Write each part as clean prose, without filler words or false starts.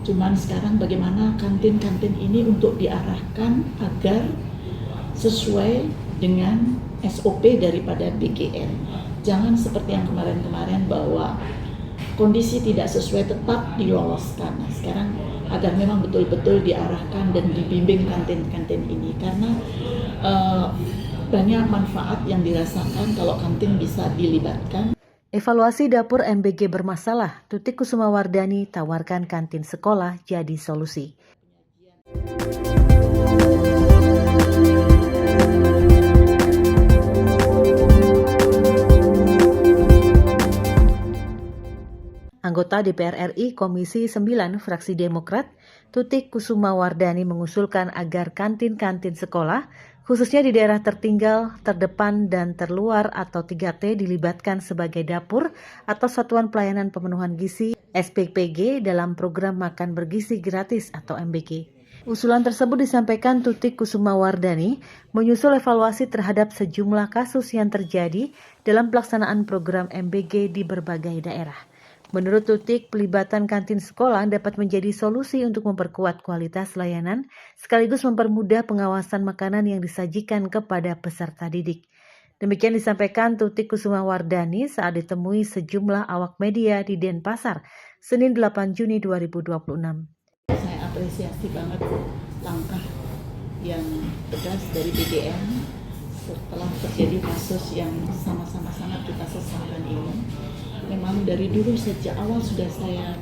Cuman sekarang bagaimana kantin-kantin ini untuk diarahkan agar sesuai dengan SOP daripada BGN. Jangan seperti yang kemarin-kemarin bahwa kondisi tidak sesuai tetap diloloskan. Nah, sekarang agar memang betul-betul diarahkan dan dibimbing kantin-kantin ini karena banyak manfaat yang dirasakan kalau kantin bisa dilibatkan. Evaluasi dapur MBG bermasalah, Tutik Kusumawardani tawarkan kantin sekolah jadi solusi. Anggota DPR RI Komisi 9 Fraksi Demokrat, Tutik Kusumawardani mengusulkan agar kantin-kantin sekolah, khususnya di daerah tertinggal, terdepan, dan terluar atau 3T dilibatkan sebagai dapur atau Satuan Pelayanan Pemenuhan Gizi SPPG dalam program Makan Bergizi Gratis atau MBG. Usulan tersebut disampaikan Tutik Kusumawardani menyusul evaluasi terhadap sejumlah kasus yang terjadi dalam pelaksanaan program MBG di berbagai daerah. Menurut Tutik, pelibatan kantin sekolah dapat menjadi solusi untuk memperkuat kualitas layanan sekaligus mempermudah pengawasan makanan yang disajikan kepada peserta didik. Demikian disampaikan Tutik Kusumawardani saat ditemui sejumlah awak media di Denpasar, Senin 8 Juni 2026. Saya apresiasi banget langkah yang tegas dari BGN setelah terjadi kasus yang sama-sama sangat kita sesalkan ini. Memang dari dulu sejak awal sudah saya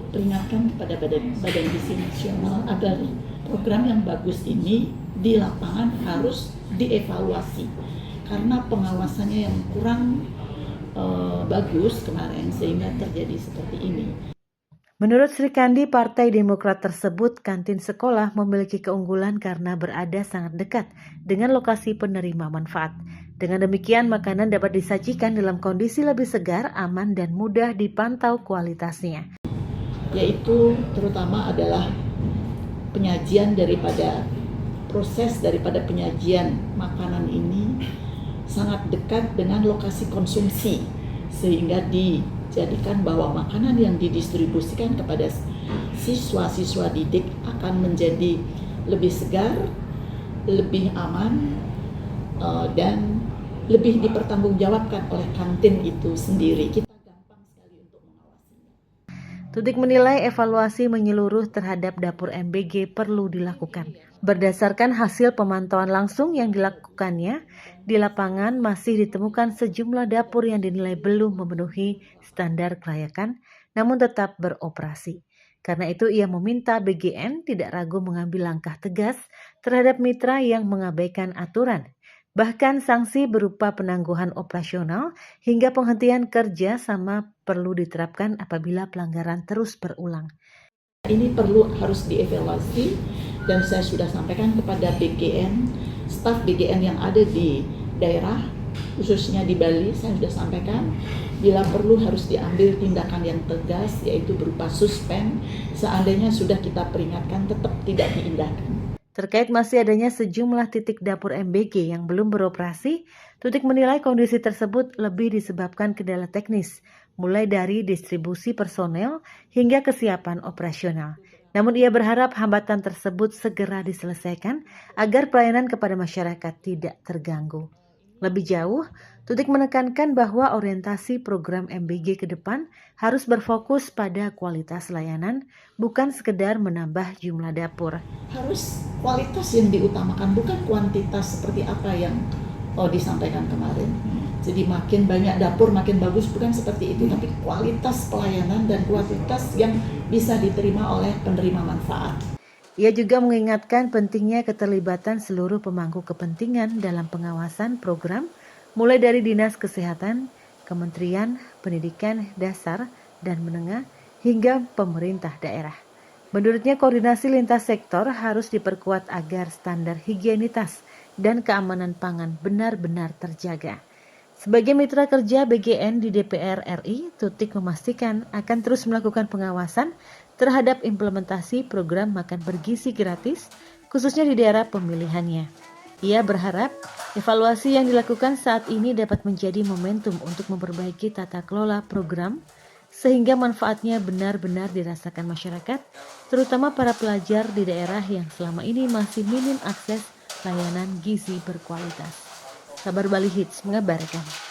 peringatkan kepada Badan Gizi Nasional agar program yang bagus ini di lapangan harus dievaluasi karena pengawasannya yang kurang bagus kemarin sehingga terjadi seperti ini. Menurut Sri Kandi, Partai Demokrat tersebut, kantin sekolah memiliki keunggulan karena berada sangat dekat dengan lokasi penerima manfaat. Dengan demikian, makanan dapat disajikan dalam kondisi lebih segar, aman, dan mudah dipantau kualitasnya. Yaitu terutama adalah penyajian proses daripada penyajian makanan ini sangat dekat dengan lokasi konsumsi sehingga dijadikan bahwa makanan yang didistribusikan kepada siswa-siswa didik akan menjadi lebih segar, lebih aman, dan lebih dipertanggungjawabkan oleh kantin itu sendiri. Kita gampang sekali untuk mengawasinya. Tutik menilai evaluasi menyeluruh terhadap dapur MBG perlu dilakukan. Berdasarkan hasil pemantauan langsung yang dilakukannya, di lapangan masih ditemukan sejumlah dapur yang dinilai belum memenuhi standar kelayakan, namun tetap beroperasi. Karena itu ia meminta BGN tidak ragu mengambil langkah tegas terhadap mitra yang mengabaikan aturan. Bahkan sanksi berupa penangguhan operasional hingga penghentian kerja sama perlu diterapkan apabila pelanggaran terus berulang. Ini harus dievaluasi dan saya sudah sampaikan kepada BGN, staf BGN yang ada di daerah, khususnya di Bali, saya sudah sampaikan bila perlu harus diambil tindakan yang tegas yaitu berupa suspend, seandainya sudah kita peringatkan tetap tidak diindahkan. Terkait masih adanya sejumlah titik dapur MBG yang belum beroperasi, Tutik menilai kondisi tersebut lebih disebabkan kendala teknis, mulai dari distribusi personel hingga kesiapan operasional. Namun ia berharap hambatan tersebut segera diselesaikan agar pelayanan kepada masyarakat tidak terganggu. Lebih jauh, Tutik menekankan bahwa orientasi program MBG ke depan harus berfokus pada kualitas layanan, bukan sekedar menambah jumlah dapur. Harus kualitas yang diutamakan, bukan kuantitas seperti apa yang disampaikan kemarin. Jadi makin banyak dapur makin bagus, bukan seperti itu, tapi kualitas pelayanan dan kualitas yang bisa diterima oleh penerima manfaat. Ia juga mengingatkan pentingnya keterlibatan seluruh pemangku kepentingan dalam pengawasan program, mulai dari Dinas Kesehatan, Kementerian Pendidikan Dasar dan Menengah, hingga pemerintah daerah. Menurutnya koordinasi lintas sektor harus diperkuat agar standar higienitas dan keamanan pangan benar-benar terjaga. Sebagai mitra kerja BGN di DPR RI, Tutik memastikan akan terus melakukan pengawasan terhadap implementasi program makan bergizi gratis, khususnya di daerah pemilihannya. Ia berharap evaluasi yang dilakukan saat ini dapat menjadi momentum untuk memperbaiki tata kelola program sehingga manfaatnya benar-benar dirasakan masyarakat, terutama para pelajar di daerah yang selama ini masih minim akses layanan gizi berkualitas. Kabar Bali Hits mengabarkan.